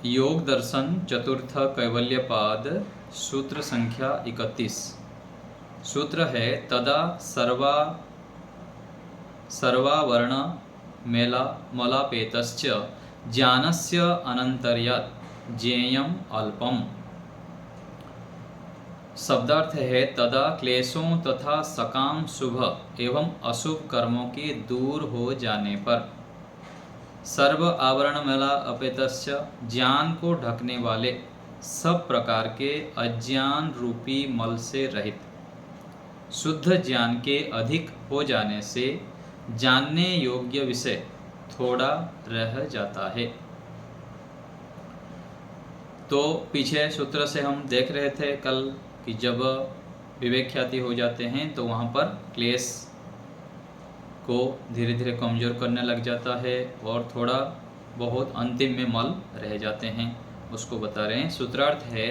योग दर्शन चतुर्थ कैवल्यपाद सूत्र संख्या 31। सूत्र है तदा सर्वावर्ण मलापेतश्च ज्ञानस्य अनंतर्यात् ज्ञेयम् अल्पम्। शब्दार्थ है तदा क्लेशों तथा सकाम शुभ एवं अशुभ कर्मों के दूर हो जाने पर सर्व आवरण मेला अपेतस्य ज्ञान को ढकने वाले सब प्रकार के अज्ञान रूपी मल से रहित शुद्ध ज्ञान के अधिक हो जाने से जानने योग्य विषय थोड़ा रह जाता है। तो पीछे सूत्र से हम देख रहे थे कल कि जब विवेक ख्याति हो जाते हैं तो वहाँ पर क्लेश को धीरे धीरे कमज़ोर करने लग जाता है और थोड़ा बहुत अंतिम में मल रह जाते हैं, उसको बता रहे हैं। सूत्रार्थ है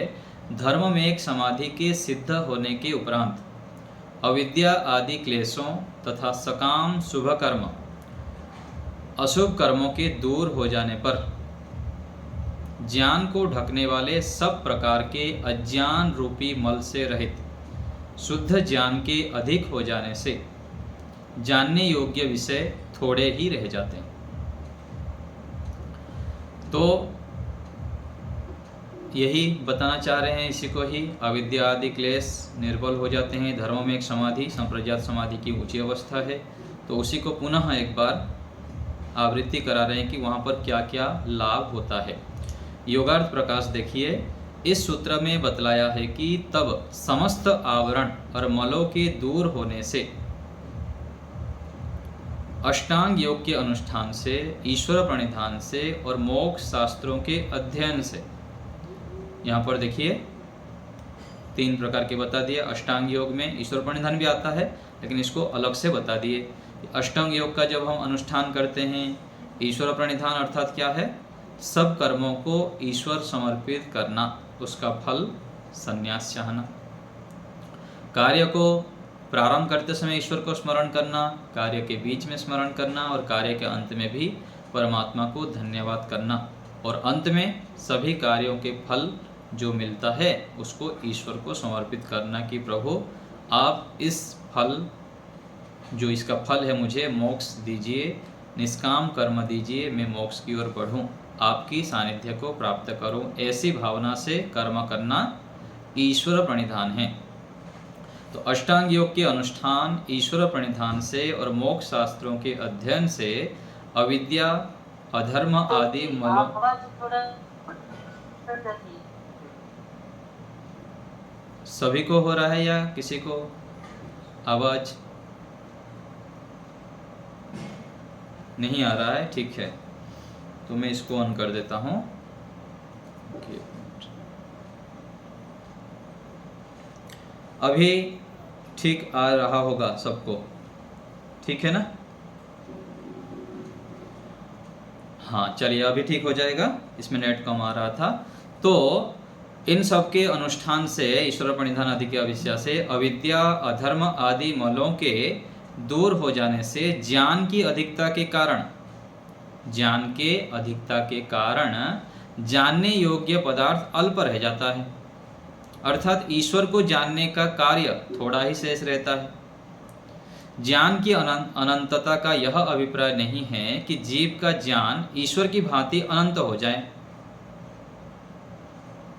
धर्म में एक समाधि के सिद्ध होने के उपरांत अविद्या आदि क्लेशों तथा सकाम शुभ कर्म अशुभ कर्मों के दूर हो जाने पर ज्ञान को ढकने वाले सब प्रकार के अज्ञान रूपी मल से रहित शुद्ध ज्ञान के अधिक हो जाने से जानने योग्य विषय थोड़े ही रह जाते हैं। तो यही बताना चाह रहे हैं, इसी को ही अविद्या आदि क्लेश निर्बल हो जाते हैं। धर्म में एक समाधि संप्रज्ञात समाधि की ऊंची अवस्था है, तो उसी को पुनः एक बार आवृत्ति करा रहे हैं कि वहाँ पर क्या क्या लाभ होता है। योगार्थ प्रकाश देखिए, इस सूत्र में बतलाया है कि तब समस्त आवरण और मलों के दूर होने से अष्टांग योग के अनुष्ठान से, ईश्वर प्रणिधान से और मोक्ष शास्त्रों के अध्ययन से, यहाँ पर देखिए 3 प्रकार के बता दिए। अष्टांग योग में ईश्वर प्रणिधान भी आता है, लेकिन इसको अलग से बता दिए। अष्टांग योग का जब हम अनुष्ठान करते हैं, ईश्वर प्रणिधान अर्थात क्या है? सब कर्मों को ईश्वर समर्पित करना, उसका फल संन्यास चाहना। कार्य को प्रारंभ करते समय ईश्वर को स्मरण करना, कार्य के बीच में स्मरण करना और कार्य के अंत में भी परमात्मा को धन्यवाद करना, और अंत में सभी कार्यों के फल जो मिलता है उसको ईश्वर को समर्पित करना कि प्रभु आप इस फल जो इसका फल है मुझे मोक्ष दीजिए, निष्काम कर्म दीजिए, मैं मोक्ष की ओर बढ़ूं, आपकी सानिध्य को प्राप्त करूं। ऐसी भावना से कर्म करना ईश्वर प्रणिधान है। तो अष्टांग योग के अनुष्ठान, ईश्वर प्रणिधान से और मोक्ष शास्त्रों के अध्ययन से अविद्या, अधर्म आदि मलों सभी को हो रहा है या किसी को आवाज नहीं आ रहा है? ठीक है, तो मैं इसको ऑन कर देता हूं। अभी ठीक आ रहा होगा सबको, ठीक है ना? हाँ चलिए, अभी ठीक हो जाएगा, इसमें नेट कम आ रहा था। तो इन सब के अनुष्ठान से, ईश्वर प्रणिधान आदि के अविद्या से, अविद्या, अधर्म आदि मलों के दूर हो जाने से ज्ञान की अधिकता के कारण जानने योग्य पदार्थ अल्प रह जाता है। अर्थात ईश्वर को जानने का कार्य थोड़ा ही शेष रहता है। ज्ञान की अनंतता का यह अभिप्राय नहीं है कि जीव का ज्ञान ईश्वर की भांति अनंत हो जाए।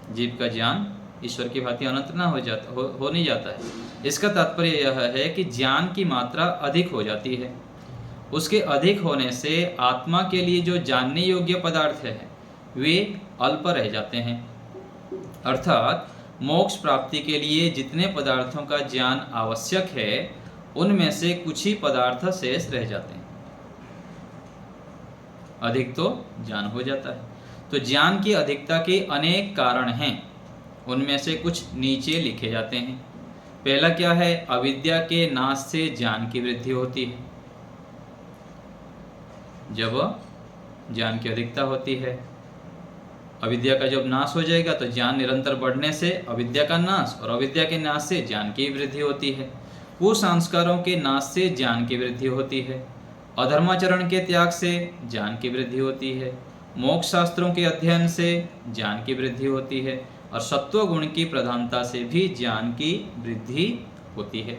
जीव का ज्ञान ईश्वर की भांति अनंत ना हो नहीं जाता है। इसका तात्पर्य यह है कि ज्ञान की मात्रा अधिक हो जाती है। उसके अधिक होने से आत्मा के लिए जो जानने योग्य पदार्थ है वे अल्प रह जाते हैं। अर्थात मोक्ष प्राप्ति के लिए जितने पदार्थों का ज्ञान आवश्यक है उनमें से कुछ ही पदार्थ शेष रह जाते हैं, अधिक तो ज्ञान हो जाता है। तो ज्ञान की अधिकता के अनेक कारण हैं, उनमें से कुछ नीचे लिखे जाते हैं। पहला क्या है? अविद्या के नाश से ज्ञान की वृद्धि होती है। जब ज्ञान की अधिकता होती है, अविद्या का जब नाश हो जाएगा तो ज्ञान निरंतर बढ़ने से अविद्या का नाश, और अविद्या के नाश से ज्ञान की वृद्धि होती है। कुसंस्कारों के नाश से ज्ञान की वृद्धि होती है। अधर्माचरण के त्याग से ज्ञान की वृद्धि होती है। मोक्ष शास्त्रों के अध्ययन से ज्ञान की वृद्धि होती है और सत्व गुण की प्रधानता से भी ज्ञान की वृद्धि होती है।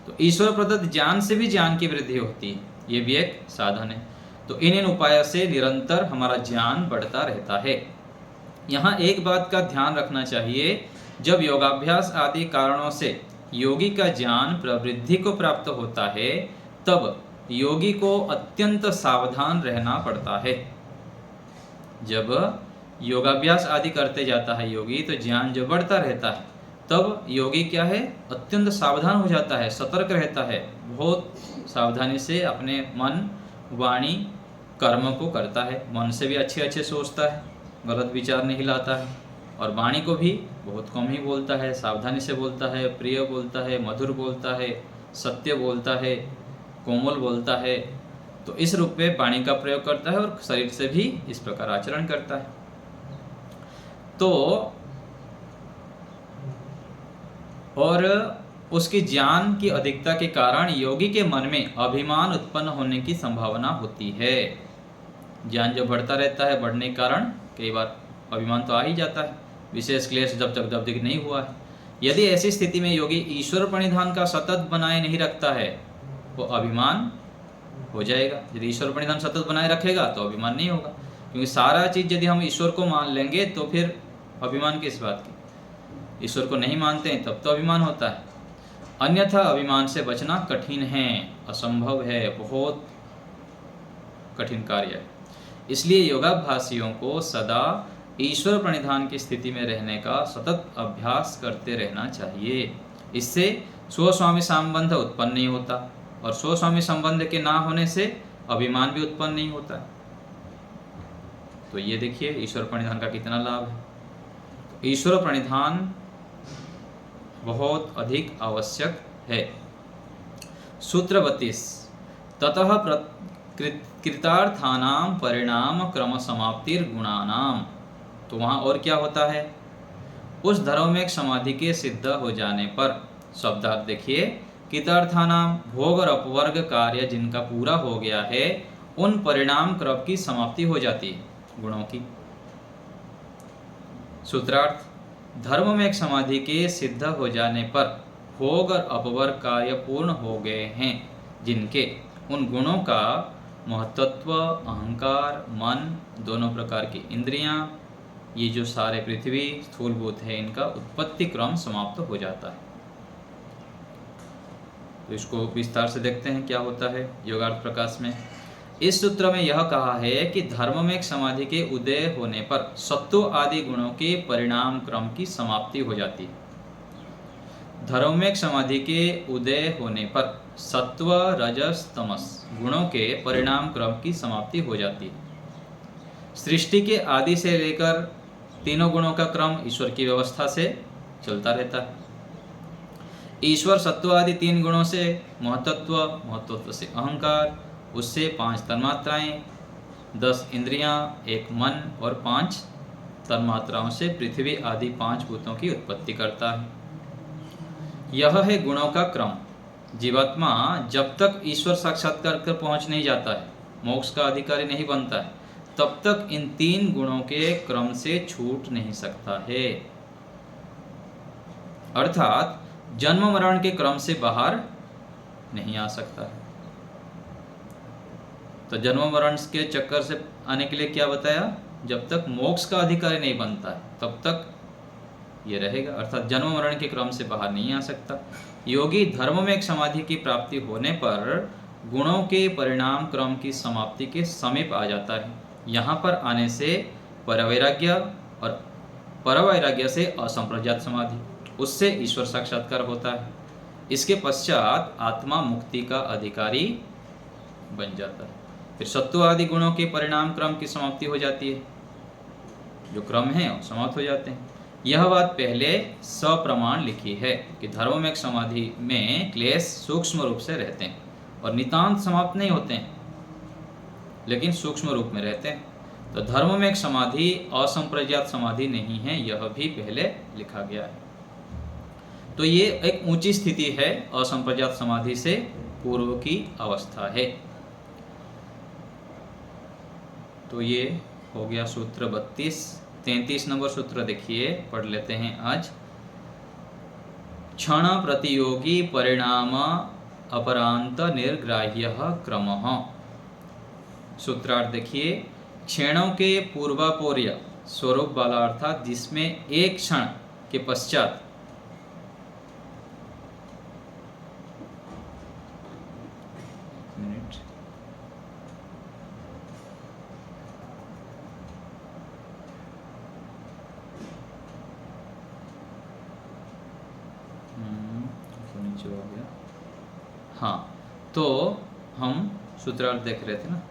तो ईश्वर प्रदत्त ज्ञान से भी ज्ञान की वृद्धि होती है, ये भी एक साधन है। तो इन उपायों से निरंतर हमारा ज्ञान बढ़ता रहता है। यहाँ एक बात का ध्यान रखना चाहिए, जब योगाभ्यास आदि कारणों से योगी का ज्ञान प्रवृद्धि को प्राप्त होता है, तब योगी को अत्यंत सावधान रहना पड़ता है। जब योगाभ्यास आदि करते जाता है योगी, तो ज्ञान जो बढ़ता रहता है, तब योगी क्या है, अत्यंत सावधान हो जाता है, सतर्क रहता है, बहुत सावधानी से अपने मन वाणी कर्म को करता है, मन से भी अच्छे अच्छे सोचता है, गलत विचार नहीं लाता है, और वाणी को भी बहुत कम ही बोलता है, सावधानी से बोलता है, प्रिय बोलता है, मधुर बोलता है, सत्य बोलता है, कोमल बोलता है। तो इस रूप में वाणी का प्रयोग करता है और शरीर से भी इस प्रकार आचरण करता है। तो और उसकी ज्ञान की अधिकता के कारण योगी के मन में अभिमान उत्पन्न होने की संभावना होती है। ज्ञान जो बढ़ता रहता है, बढ़ने के कारण कई बार अभिमान तो आ ही जाता है, विशेष क्लेश जब तक नहीं हुआ है। यदि ऐसी स्थिति में योगी ईश्वर प्रणिधान का सतत बनाए नहीं रखता है, वो अभिमान हो जाएगा। यदि ईश्वर प्रणिधान सतत बनाए रखेगा तो अभिमान नहीं होगा, क्योंकि सारा चीज़ यदि हम ईश्वर को मान लेंगे तो फिर अभिमान किस बात की। ईश्वर को नहीं मानते हैं तब तो अभिमान होता है, अन्यथा अभिमान से बचना कठिन है, असंभव है, बहुत कठिन कार्य है। इसलिए योगाभ्यासियों को सदा ईश्वर प्रणिधान की स्थिति में रहने का सतत अभ्यास करते रहना चाहिए। इससे स्वस्वामी संबंध उत्पन्न नहीं होता, और स्वस्वामी संबंध के ना होने से अभिमान भी उत्पन्न नहीं होता। तो ये देखिए ईश्वर प्रणिधान का कितना लाभ है। तो ईश्वर प्रणिधान बहुत अधिक आवश्यक है। सूत्र 32, ततः कृतार्थानाम परिणाम क्रम समाप्तिर गुणानाम। तो वहाँ और क्या होता है, उस धर्म में एक समाधि के सिद्ध हो जाने पर, शब्दार्थ देखिए, कृतार्थानाम भोग और अपवर्ग कार्य जिनका पूरा हो गया है, उन परिणाम क्रम की समाप्ति हो जाती है, गुणों की। सूत्रार्थ, धर्म में एक समाधि के सिद्ध हो जाने पर भोग और अपवर्ग कार्य पूर्ण हो गए हैं, जिनके उन गुणों का महत्त्व, अहंकार, मन, दोनों प्रकार की इंद्रियां, ये जो सारे पृथ्वी स्थूलभूत है, इनका उत्पत्ति क्रम समाप्त हो जाता है। तो इसको विस्तार से देखते हैं क्या होता है योगार्थ प्रकाश में। इस सूत्र में यह कहा है कि धर्म में एक समाधि के उदय होने पर सत्व आदि गुणों के परिणाम क्रम की समाप्ति हो जाती है। धर्म में एक समाधि के उदय होने पर सत्व, रजस, तमस गुणों के परिणाम क्रम की समाप्ति हो जाती है। सृष्टि के आदि से लेकर तीनों गुणों का क्रम ईश्वर की व्यवस्था से चलता रहता है। ईश्वर सत्व आदि 3 गुणों से महत्त्व, महत्त्व से अहंकार, उससे 5 तन्मात्राएं, 10 इंद्रियां, 1 मन और 5 तन्मात्राओं से पृथ्वी आदि 5 भूतों की उत्पत्ति करता है। यह है गुणों का क्रम। जीवात्मा जब तक ईश्वर साक्षात्कार कर पहुंच नहीं जाता है, मोक्ष का अधिकारी नहीं बनता है, तब तक इन 3 गुणों के क्रम से छूट नहीं सकता है। अर्थात जन्म मरण के क्रम से बाहर नहीं आ सकता है। तो जन्म मरण के चक्कर से आने के लिए क्या बताया, जब तक मोक्ष का अधिकारी नहीं बनता है तब तक ये रहेगा, अर्थात जन्म मरण के क्रम से बाहर नहीं आ सकता। योगी धर्म में एक समाधि की प्राप्ति होने पर गुणों के परिणाम क्रम की समाप्ति के समीप आ जाता है। यहाँ पर आने से परवैराग्य और परवैराग्य से असंप्रज्ञात समाधि, उससे ईश्वर साक्षात्कार होता है। इसके पश्चात आत्मा मुक्ति का अधिकारी बन जाता है। फिर सत्व आदि गुणों के परिणाम क्रम की समाप्ति हो जाती है, जो क्रम है वो समाप्त हो जाते हैं। यह बात पहले सप्रमाण लिखी है कि धर्म में एक समाधि में क्लेश सूक्ष्म रूप से रहते हैं और नितांत समाप्त नहीं होते हैं, लेकिन सूक्ष्म रूप में रहते हैं। तो धर्म में एक समाधि असंप्रज्ञात समाधि नहीं है, यह भी पहले लिखा गया है। तो ये एक ऊंची स्थिति है, असंप्रज्ञात समाधि से पूर्व की अवस्था है। तो ये हो गया सूत्र 32। 33 नंबर सूत्र देखिए, पढ़ लेते हैं आज। क्षण प्रतियोगी परिणाम अपरांत निर्ग्राह्य क्रमः। सूत्रार्थ देखिए, क्षणों के पूर्वापोर्य स्वरूप वाला अर्थात जिसमें एक क्षण के पश्चात नीचे हो गया। हाँ, तो हम सूत्रार्थ देख रहे थे ना।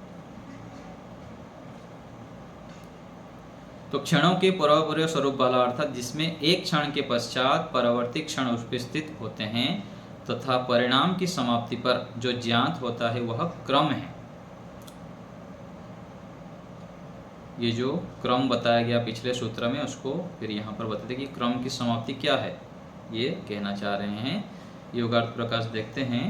तो क्षणों के पूर्वापोर्य स्वरूप वाला अर्थात जिसमें एक क्षण के पश्चात परवर्ती क्षण उपस्थित होते हैं तथा परिणाम की समाप्ति पर जो ज्ञात होता है वह क्रम है। ये जो क्रम बताया गया पिछले सूत्र में, उसको फिर यहाँ पर बताते कि क्रम की समाप्ति क्या है, ये कहना चाह रहे हैं। योगार्थ प्रकाश देखते हैं।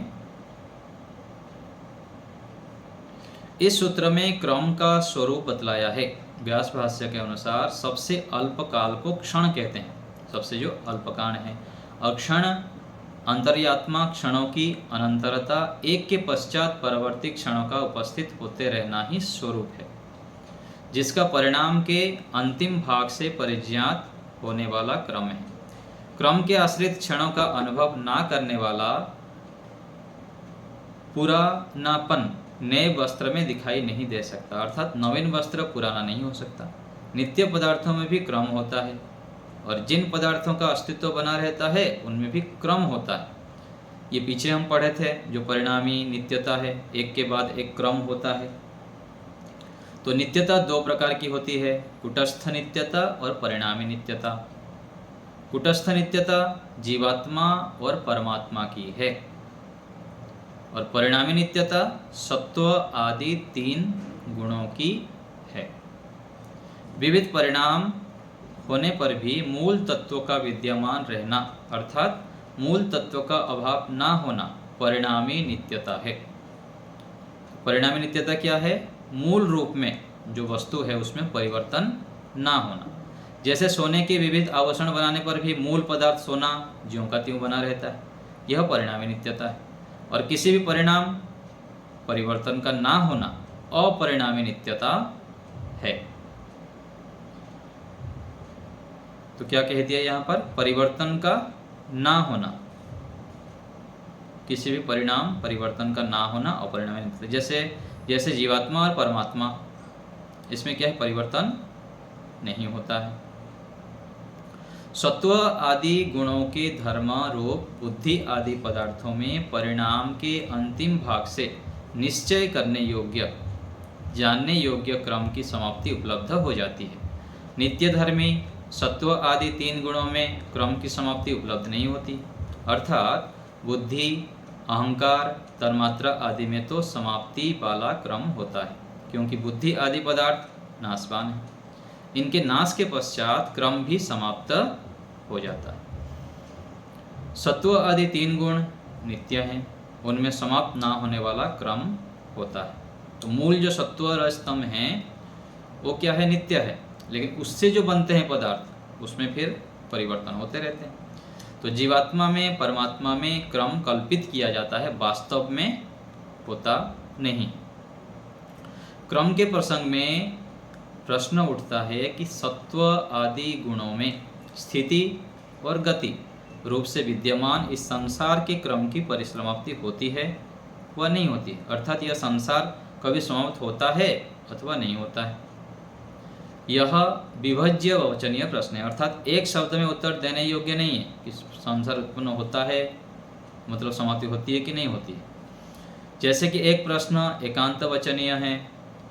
इस सूत्र में क्रम का स्वरूप बतलाया है। व्यास भाष्य के अनुसार सबसे अल्प काल को क्षण कहते हैं, सबसे जो अल्पकाल है, और क्षण अंतर्यात्मा क्षणों की अनंतरता, एक के पश्चात परवर्ती क्षणों का उपस्थित होते रहना ही स्वरूप है, जिसका परिणाम के अंतिम भाग से परिज्ञात होने वाला क्रम है। क्रम के आश्रित क्षणों का अनुभव ना करने वाला पुरानापन नए वस्त्र में दिखाई नहीं दे सकता, अर्थात नवीन वस्त्र पुराना नहीं हो सकता। नित्य पदार्थों में भी क्रम होता है, और जिन पदार्थों का अस्तित्व बना रहता है उनमें भी क्रम होता है। ये पीछे हम पढ़े थे, जो परिणामी नित्यता है, एक के बाद एक क्रम होता है। तो नित्यता दो प्रकार की होती है, कुटस्थ नित्यता और परिणामी नित्यता। कुटस्थ नित्यता जीवात्मा और परमात्मा की है, और परिणामी नित्यता सत्व आदि तीन गुणों की है। विविध परिणाम होने पर भी मूल तत्व का विद्यमान रहना, अर्थात मूल तत्व का अभाव ना होना परिणामी नित्यता है। परिणामी नित्यता क्या है? मूल रूप में जो वस्तु है उसमें परिवर्तन ना होना। जैसे सोने के विविध आभूषण बनाने पर भी मूल पदार्थ सोना ज्यों का त्यों बना रहता है, यह परिणामी नित्यता है। और किसी भी परिणाम परिवर्तन का ना होना अपरिणामी नित्यता है। तो क्या कह दिया यहाँ पर? परिवर्तन का ना होना, किसी भी परिणाम परिवर्तन का ना होना अपरिणामी नित्यता। जैसे जीवात्मा और परमात्मा, इसमें क्या है? परिवर्तन नहीं होता है। सत्व आदि गुणों के धर्म रूप बुद्धि आदि पदार्थों में परिणाम के अंतिम भाग से निश्चय करने योग्य, जानने योग्य क्रम की समाप्ति उपलब्ध हो जाती है। नित्य धर्मी सत्व आदि तीन गुणों में क्रम की समाप्ति उपलब्ध नहीं होती, अर्थात बुद्धि, अहंकार, तन्मात्रा आदि में तो समाप्ति वाला क्रम होता है, क्योंकि बुद्धि आदि पदार्थ नाशवान है। इनके नाश के पश्चात क्रम भी समाप्त हो जाता है। सत्व आदि तीन गुण नित्य हैं, उनमें समाप्त ना होने वाला क्रम होता है। तो मूल जो सत्व रजतम हैं वो क्या है? नित्य है, लेकिन उससे जो बनते हैं पदार्थ उसमें फिर परिवर्तन होते रहते हैं। तो जीवात्मा में परमात्मा में क्रम कल्पित किया जाता है, वास्तव में होता नहीं। क्रम के प्रसंग में प्रश्न उठता है कि सत्व आदि गुणों में स्थिति और गति रूप से विद्यमान इस संसार के क्रम की परिसमाप्ति होती है व नहीं होती, अर्थात यह संसार कभी समाप्त होता है अथवा नहीं होता है। यह विभज्य वचनीय प्रश्न है, अर्थात एक शब्द में उत्तर देने योग्य नहीं है कि संसार उत्पन्न होता है मतलब समाप्ति होती है कि नहीं होती है। जैसे कि एक प्रश्न एकांत वचनीय है,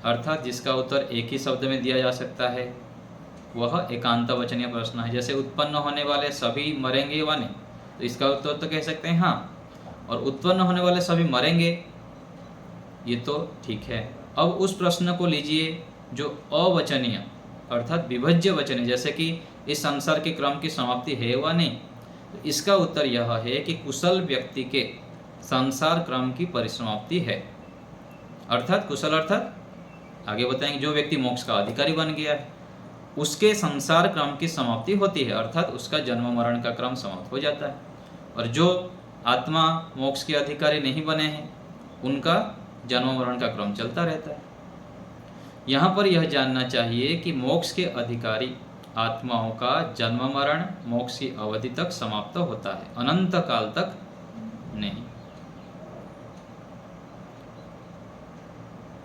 अर्थात जिसका उत्तर एक ही शब्द में दिया जा सकता है, वह एकांत वचनीय प्रश्न है। जैसे उत्पन्न होने वाले सभी मरेंगे व नहीं, तो इसका उत्तर तो कह सकते हैं हाँ, और उत्पन्न होने वाले सभी मरेंगे, ये तो ठीक है। अब उस प्रश्न को लीजिए जो अवचनीय अर्थात विभज्य वचनीय, जैसे कि इस संसार के क्रम की समाप्ति है व नहीं, तो इसका उत्तर यह है कि कुशल व्यक्ति के संसार क्रम की परिसमाप्ति है। अर्थात कुशल अर्थात आगे बताएंगे जो व्यक्ति मोक्ष का अधिकारी बन गया है उसके संसार क्रम की समाप्ति होती है, अर्थात उसका जन्म मरण का क्रम समाप्त हो जाता है। और जो आत्मा मोक्ष के अधिकारी नहीं बने हैं उनका जन्म मरण का क्रम चलता रहता है। यहाँ पर यह जानना चाहिए कि मोक्ष के अधिकारी आत्माओं का जन्म मरण मोक्ष की अवधि तक समाप्त होता है, अनंत काल तक नहीं।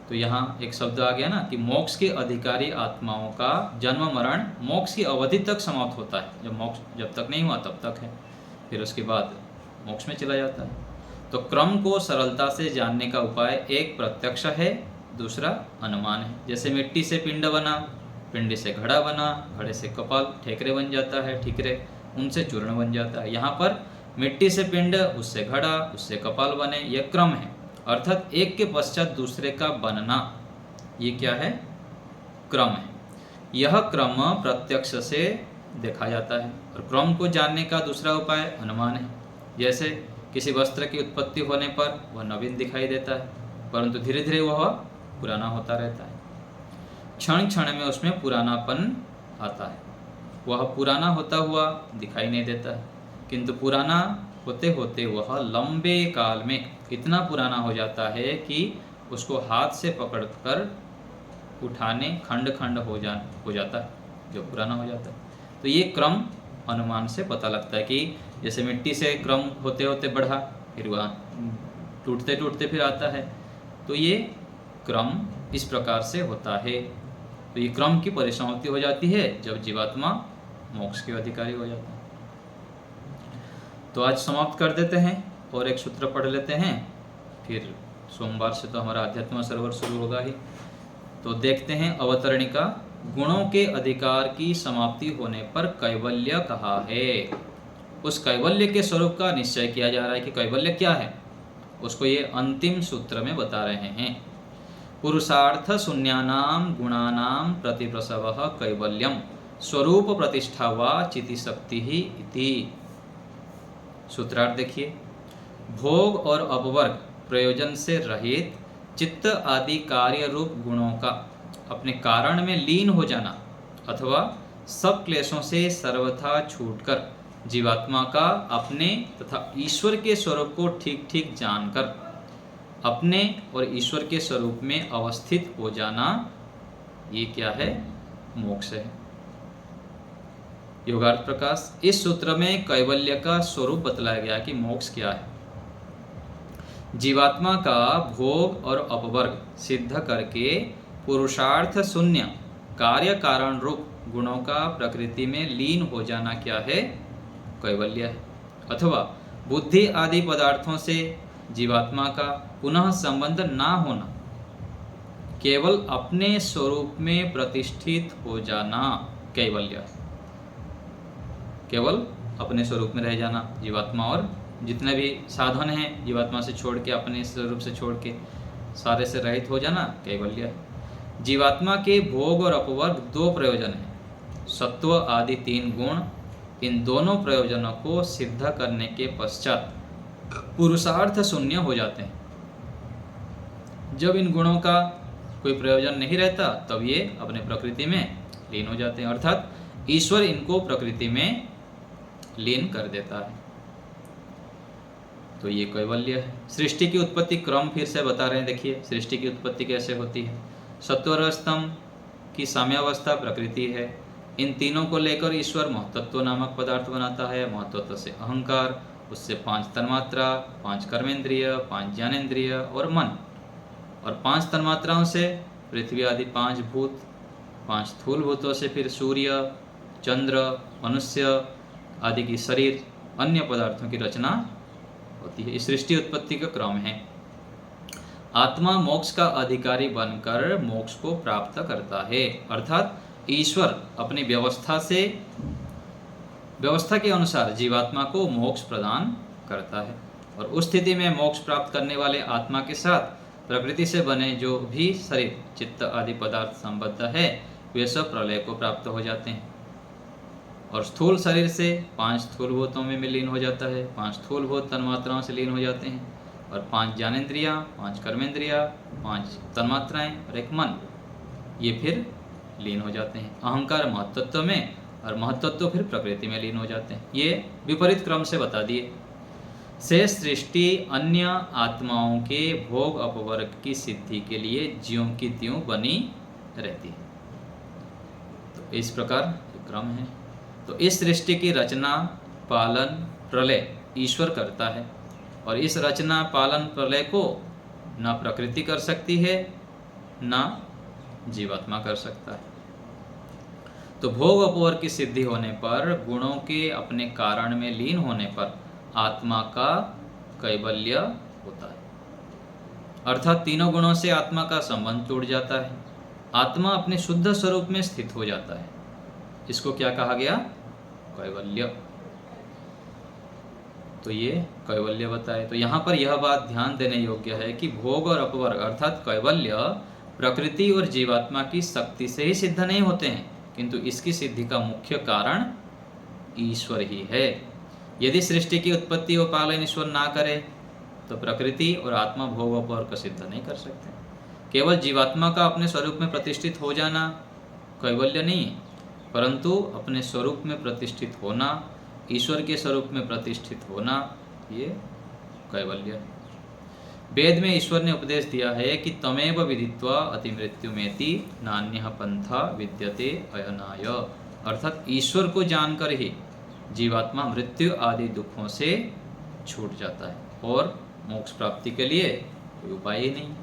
तो यहाँ एक शब्द आ गया ना कि मोक्ष के अधिकारी आत्माओं का जन्म मरण मोक्ष की अवधि तक समाप्त होता है। जब मोक्ष जब तक नहीं हुआ तब तक है, फिर उसके बाद मोक्ष में चला जाता है। तो क्रम को सरलता से जानने का उपाय एक प्रत्यक्ष है, दूसरा अनुमान है। जैसे मिट्टी से पिंड बना, पिंड से घड़ा बना, घड़े से कपाल ठेकरे बन जाता है, ठीकरे उनसे चूर्ण बन जाता है। यहाँ पर मिट्टी से पिंड, उससे घड़ा, उससे कपाल बने, यह क्रम है। अर्थात एक के पश्चात दूसरे का बनना, ये क्या है? क्रम है। यह क्रम प्रत्यक्ष से देखा जाता है। और क्रम को जानने का दूसरा उपाय अनुमान है। जैसे किसी वस्त्र की उत्पत्ति होने पर वह नवीन दिखाई देता है, परंतु धीरे धीरे वह पुराना होता रहता है। क्षण क्षण में उसमें पुरानापन आता है। वह पुराना होता हुआ दिखाई नहीं देता है, किंतु पुराना होते होते वह लंबे काल में इतना पुराना हो जाता है कि उसको हाथ से पकड़कर उठाने खंड खंड हो जाता है, जो पुराना हो जाता है। तो ये क्रम अनुमान से पता लगता है कि जैसे मिट्टी से क्रम होते होते बढ़ा, फिर वह टूटते टूटते फिर आता है। तो ये क्रम इस प्रकार से होता है। तो ये क्रम की परिसमाप्ति हो जाती है जब जीवात्मा मोक्ष के अधिकारी हो जाता है। तो आज समाप्त कर देते हैं और एक सूत्र पढ़ लेते हैं, फिर सोमवार से तो हमारा अध्यात्म सरोवर शुरू होगा ही। तो देखते हैं अवतरणिका। गुणों के अधिकार की समाप्ति होने पर कैवल्य कहा है। उस कैवल्य के स्वरूप का निश्चय किया जा रहा है कि कैवल्य क्या है, उसको ये अंतिम सूत्र में बता रहे हैं। पुरुषार्थ शून्यानाम गुणानाम प्रतिप्रसवः कैवल्यम स्वरूप प्रतिष्ठा वा चिति शक्ति ही इति। सूत्रार्थ देखिए, भोग और अपवर्ग प्रयोजन से रहित चित्त आदि कार्य रूप गुणों का अपने कारण में लीन हो जाना अथवा सब क्लेशों से सर्वथा छूटकर जीवात्मा का अपने तथा ईश्वर के स्वरूप को ठीक ठीक जानकर अपने और ईश्वर के स्वरूप में अवस्थित हो जाना, ये क्या है? मोक्ष है। योगार्थ प्रकाश। इस सूत्र में कैवल्य का स्वरूप बतलाया गया कि मोक्ष क्या है। जीवात्मा का भोग और अपवर्ग सिद्ध करके पुरुषार्थ शून्य कार्य कारण रूप गुणों का प्रकृति में लीन हो जाना क्या है? कैवल्य है। अथवा बुद्धि आदि पदार्थों से जीवात्मा का पुनः संबंध ना होना, केवल अपने स्वरूप में प्रतिष्ठित हो जाना कैवल्य है। केवल अपने स्वरूप में रह जाना जीवात्मा, और जितने भी साधन हैं जीवात्मा से छोड़ के, अपने स्वरूप से छोड़ के सारे से रहित हो जाना कैवल्य है। जीवात्मा के भोग और अपवर्ग दो प्रयोजन हैं, सत्व आदि तीन गुण। इन दोनों प्रयोजनों को सिद्ध करने के पश्चात पुरुषार्थ शून्य हो जाते हैं। जब इन गुणों का कोई प्रयोजन नहीं रहता तब ये अपने प्रकृति में लीन हो जाते हैं, अर्थात ईश्वर इनको प्रकृति में लीन कर देता है। तो ये कैवल्य है। सृष्टि की उत्पत्ति क्रम फिर से बता रहे हैं। देखिए सृष्टि की उत्पत्ति कैसे होती है। सत्वरजतम की साम्यावस्था प्रकृति है। इन तीनों को लेकर ईश्वर महतत्व नामक पदार्थ बनाता है। महतत्व से अहंकार, उससे 5 तन्मात्रा, 5 कर्मेंद्रिय, 5 ज्ञानेंद्रिय और मन, और 5 तन्मात्राओं से पृथ्वी आदि 5 भूत, 5 स्थूल भूतों से फिर सूर्य, चंद्र, मनुष्य आदि की शरीर, अन्य पदार्थों की रचना होती है। इस सृष्टि उत्पत्ति का क्रम है। आत्मा मोक्ष का अधिकारी बनकर मोक्ष को प्राप्त करता है, अर्थात ईश्वर अपनी व्यवस्था के अनुसार जीवात्मा को मोक्ष प्रदान करता है। और उस स्थिति में मोक्ष प्राप्त करने वाले आत्मा के साथ प्रकृति से बने जो भी शरीर, चित्त आदि पदार्थ संबद्ध है, वे सब प्रलय को प्राप्त हो जाते हैं। और स्थूल शरीर से 5 स्थूल भूतों में लीन हो जाता है। 5 स्थूल भूत तन्मात्राओं से लीन हो जाते हैं, और 5 ज्ञानेंद्रियाँ, 5 कर्मेंद्रियाँ, 5 तन्मात्राएं और एक मन, ये फिर लीन हो जाते हैं। अहंकार महत्त्व में और महत्त्व फिर प्रकृति में लीन हो जाते हैं। ये विपरीत क्रम से बता दिए। से सृष्टि अन्य आत्माओं के भोग अपवर्ग की सिद्धि के लिए ज्यों की त्यों बनी रहती है। तो इस प्रकार क्रम है। तो इस सृष्टि की रचना, पालन, प्रलय ईश्वर करता है, और इस रचना, पालन, प्रलय को ना प्रकृति कर सकती है, ना जीवात्मा कर सकता है। तो भोग अपवर्ग की सिद्धि होने पर, गुणों के अपने कारण में लीन होने पर आत्मा का कैवल्य होता है, अर्थात तीनों गुणों से आत्मा का संबंध टूट जाता है। आत्मा अपने शुद्ध स्वरूप में स्थित हो जाता है। इसको क्या कहा गया? कैवल्य। तो ये कैवल्य बताए। तो यहाँ पर यह बात ध्यान देने योग्य है कि भोग और अपवर्ग अर्थात कैवल्य प्रकृति और जीवात्मा की शक्ति से ही सिद्ध नहीं होते हैं, किंतु इसकी सिद्धि का मुख्य कारण ईश्वर ही है। यदि सृष्टि की उत्पत्ति और पालन ईश्वर ना करे तो प्रकृति और आत्मा भोग अपवर्ग का सिद्ध नहीं कर सकते। केवल जीवात्मा का अपने स्वरूप में प्रतिष्ठित हो जाना कैवल्य नहीं, परंतु अपने स्वरूप में प्रतिष्ठित होना, ईश्वर के स्वरूप में प्रतिष्ठित होना, ये कैवल्य है। वेद में ईश्वर ने उपदेश दिया है कि तमेव विदित्वा अतिमृत्युमेति नान्यः पंथा विद्यते अयनाय, अर्थात ईश्वर को जानकर ही जीवात्मा मृत्यु आदि दुखों से छूट जाता है और मोक्ष प्राप्ति के लिए कोई उपाय ही नहीं।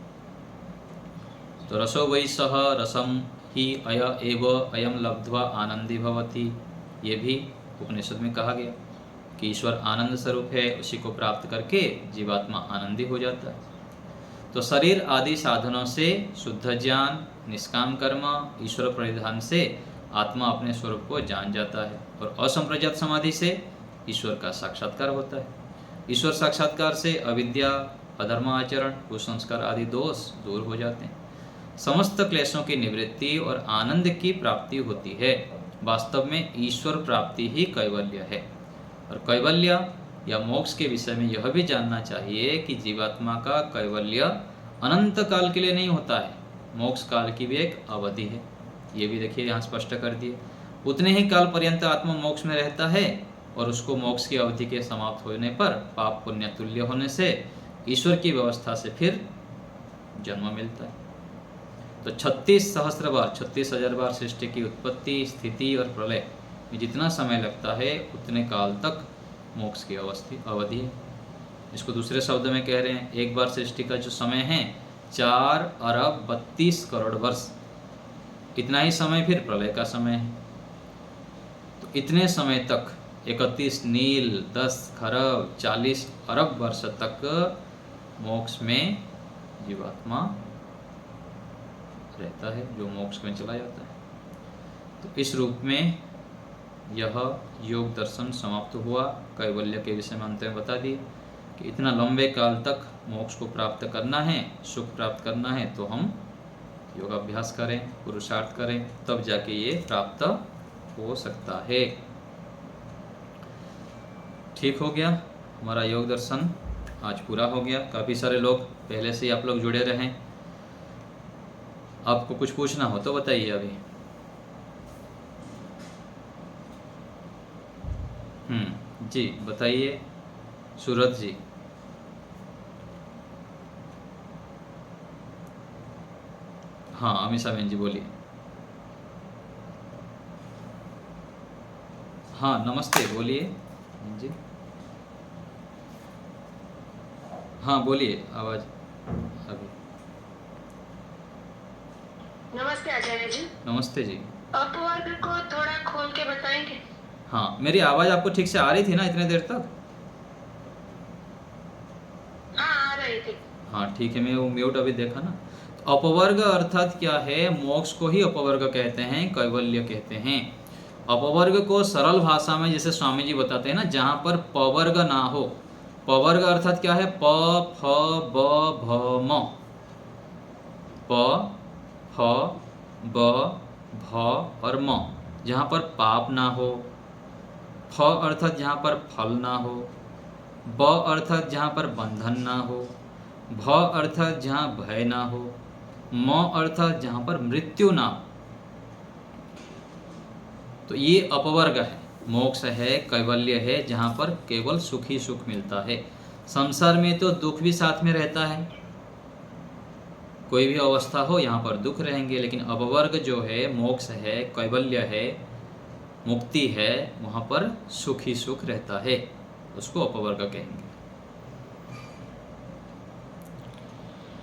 तो रसो वै सह रसम ही अय एव अयम लब्ध्वा आनंदी भवति, ये भी उपनिषद में कहा गया कि ईश्वर आनंद स्वरूप है, उसी को प्राप्त करके जीवात्मा आनंदी हो जाता है। तो शरीर आदि साधनों से शुद्ध ज्ञान, निष्काम कर्म, ईश्वर परिधान से आत्मा अपने स्वरूप को जान जाता है, और असंप्रज्ञात समाधि से ईश्वर का साक्षात्कार होता है। ईश्वर साक्षात्कार से अविद्या, अधर्म आचरण, कुसंस्कार आदि दोष दूर हो जाते हैं। समस्त क्लेशों की निवृत्ति और आनंद की प्राप्ति होती है। वास्तव में ईश्वर प्राप्ति ही कैवल्य है। और कैवल्य या मोक्ष के विषय में यह भी जानना चाहिए कि जीवात्मा का कैवल्य अनंत काल के लिए नहीं होता है, मोक्ष काल की भी एक अवधि है। ये भी देखिए यहाँ स्पष्ट कर दिए। उतने ही काल पर्यंत आत्मा मोक्ष में रहता है, और उसको मोक्ष की अवधि के समाप्त होने पर पाप पुण्य तुल्य होने से ईश्वर की व्यवस्था से फिर जन्म मिलता है। तो 36 सहस्त्र बार, 36,000 बार सृष्टि की उत्पत्ति, स्थिति और प्रलय में जितना समय लगता है उतने काल तक मोक्ष की अवधि है। इसको दूसरे शब्द में कह रहे हैं, एक बार सृष्टि का जो समय है 4 अरब 32 करोड़ वर्ष, इतना ही समय फिर प्रलय का समय है। तो इतने समय तक 31 नील, 10 खरब, 40 अरब वर्ष तक मोक्ष में जीवात्मा रहता है, जो मोक्ष में चला जाता है। तो इस रूप में यह योग दर्शन समाप्त हुआ। कैवल्य के विषय में अंत में बता दिए कि इतना लंबे काल तक मोक्ष को प्राप्त करना है, सुख प्राप्त करना है, तो हम योगाभ्यास करें, पुरुषार्थ करें, तब जाके ये प्राप्त हो सकता है। ठीक हो गया, हमारा योग दर्शन आज पूरा हो गया। काफ़ी सारे लोग पहले से ही आप लोग जुड़े रहें। आपको कुछ पूछना हो तो बताइए अभी। जी बताइए सूरज जी। हाँ अमीषा बहन जी बोलिए। हाँ नमस्ते, बोलिए जी। हाँ बोलिए, आवाज अभी। नमस्ते आचार्य जी। नमस्ते जी। अपवर्ग को थोड़ा खोल के बताएंगे? हाँ, मेरी आवाज़ आपको ठीक से आ रही थी ना इतने देर तक? हाँ आ रही थी। हाँ ठीक है, मैं वो म्यूट अभी देखा ना। तो अपवर्ग अर्थात क्या है? मोक्ष को ही अपवर्ग कहते हैं, कैवल्य कहते हैं। अपवर्ग को सरल भाषा में जैसे स्वामी जी बताते हैं ना, जहाँ पर पवर्ग ना हो। पवर्ग अर्थात क्या है? प फ ब भ म। प फ ब भ और म, जहाँ पर पाप ना हो। फ अर्थात जहाँ पर फल ना हो। ब अर्थात जहाँ पर बंधन ना हो। भ अर्थात जहाँ भय ना हो। म अर्थात जहाँ पर मृत्यु ना हो, तो ये अपवर्ग है। मोक्ष है, कैवल्य है, जहाँ पर केवल सुख ही सुख मिलता है। संसार में तो दुख भी साथ में रहता है, कोई भी अवस्था हो यहाँ पर दुख रहेंगे, लेकिन अपवर्ग जो है, मोक्ष है, कैवल्य है, मुक्ति है, वहाँ पर सुख ही सुख रहता है, उसको अपवर्ग कहेंगे।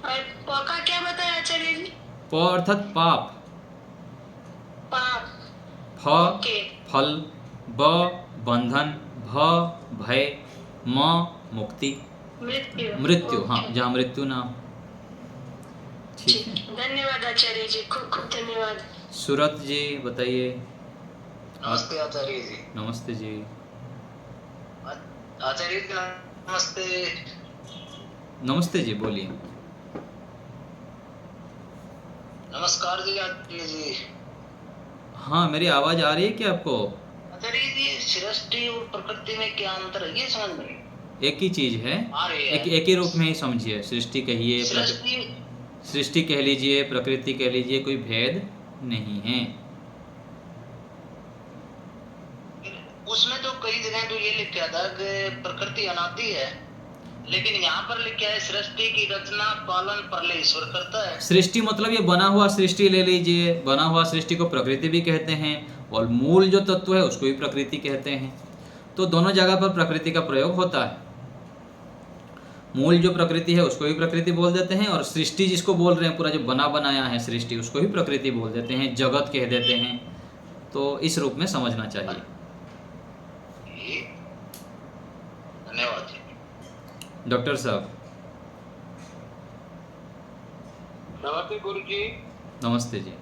और प का क्या बताया आचार्य जी? प अर्थात पाप, पाप। फ ओके। फल, ब बंधन, भ भय, म मुक्ति, मृत्यु। मृत्यु, हाँ, ओके। जहाँ मृत्यु ना हो। ठीक है। धन्यवाद आचार्य जी, खूब खूब धन्यवाद। सूरत जी बताइए। नमस्ते आचार्य जी। नमस्ते जी। आचार्य जी नमस्ते। नमस्ते जी, बोलिए। नमस्कार जी आचार्य जी। हाँ, मेरी आवाज आ रही है क्या आपको? आचार्य जी, सृष्टि और प्रकृति में क्या अंतर है, ये समझ में एक ही चीज है, आ रही है। एक ही रूप में ही समझिए। सृष्टि कहिए, सृष्टि कह लीजिए, प्रकृति कह लीजिए, कोई भेद नहीं है। उसमें तो कई जगह तो ये लिखा था कि प्रकृति अनादि है, लेकिन यहाँ पर लिखा है सृष्टि की रचना पालन प्रलय ईश्वर करता है। सृष्टि मतलब ये बना हुआ सृष्टि ले लीजिए, बना हुआ सृष्टि को प्रकृति भी कहते हैं, और मूल जो तत्व है उसको भी प्रकृति कहते हैं। तो दोनों जगह पर प्रकृति का प्रयोग होता है। मूल जो प्रकृति है उसको भी प्रकृति बोल देते हैं, और सृष्टि जिसको बोल रहे हैं, पूरा जो बना बनाया है सृष्टि, उसको भी प्रकृति बोल देते हैं, जगत कह देते हैं। तो इस रूप में समझना चाहिए। धन्यवाद जी। डॉक्टर साहब। नमस्ते गुरु जी। नमस्ते जी।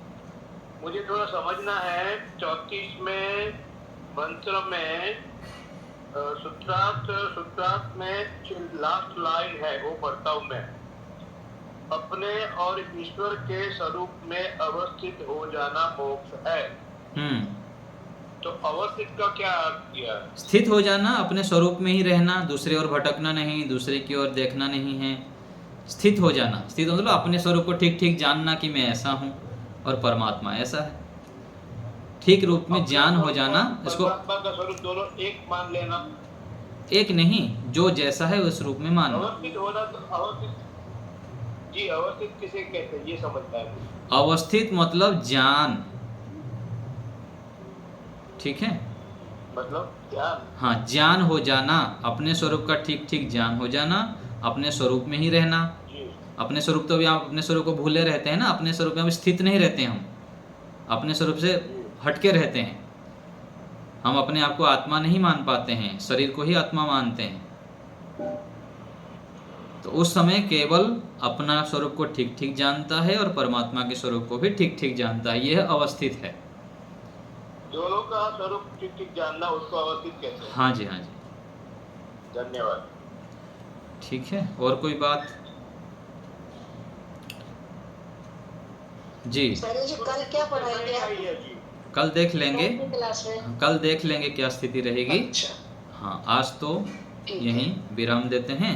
मुझे थोड़ा समझना है 34वें मंत्र में सूत्रार्थ में लास्ट लाइन है, वो पढ़ता हूँ मैं। अपने और ईश्वर के स्वरूप में अवस्थित हो जाना मोक्ष है। तो अवस्थित का क्या अर्थ किया? स्थित हो जाना, अपने स्वरूप में ही रहना, दूसरे ओर भटकना नहीं, दूसरे की ओर देखना नहीं है। स्थित हो जाना, स्थित मतलब अपने स्वरूप को ठीक ठीक जानना कि मैं ऐसा हूँ और परमात्मा ऐसा है, ठीक रूप में ज्ञान हो जाना। इसको परमात्मा का स्वरूप दोनों एक मान लेना। एक नहीं, जो जैसा है उस रूप में मानना। अवस्थित होना तो अवस्थित जी, अवस्थित किसे कहते हैं ये समझता है। अवस्थित मतलब ज्ञान, ठीक है, मतलब ज्ञान। हाँ, ज्ञान हो जाना, अपने स्वरूप का ठीक ठीक ज्ञान हो जाना, अपने स्वरूप में ही रहना। जी। अपने स्वरूप तो भी आप अपने स्वरूप को भूले रहते हैं ना, अपने स्वरूप में हम स्थित नहीं रहते हैं, हम अपने स्वरूप से हटके रहते हैं। हम अपने आप को आत्मा नहीं मान पाते हैं, शरीर को ही आत्मा मानते हैं। तो उस समय केवल अपना स्वरूप को ठीक ठीक जानता है और परमात्मा के स्वरूप को भी ठीक ठीक जानता है, यह अवस्थित है। दोनों का स्वरूप ठीक ठीक जानना, उसको अवस्थित कहते हैं। हाँ जी, हाँ जी। धन्यवाद। ठीक है, और कोई बात? जी, सर जी कल क्या पढ़ाएंगे आप? जी। कल देख लेंगे, क्लास में? कल देख लेंगे क्या स्थिति रहेगी। अच्छा। हाँ, आज तो यहीं विराम देते हैं।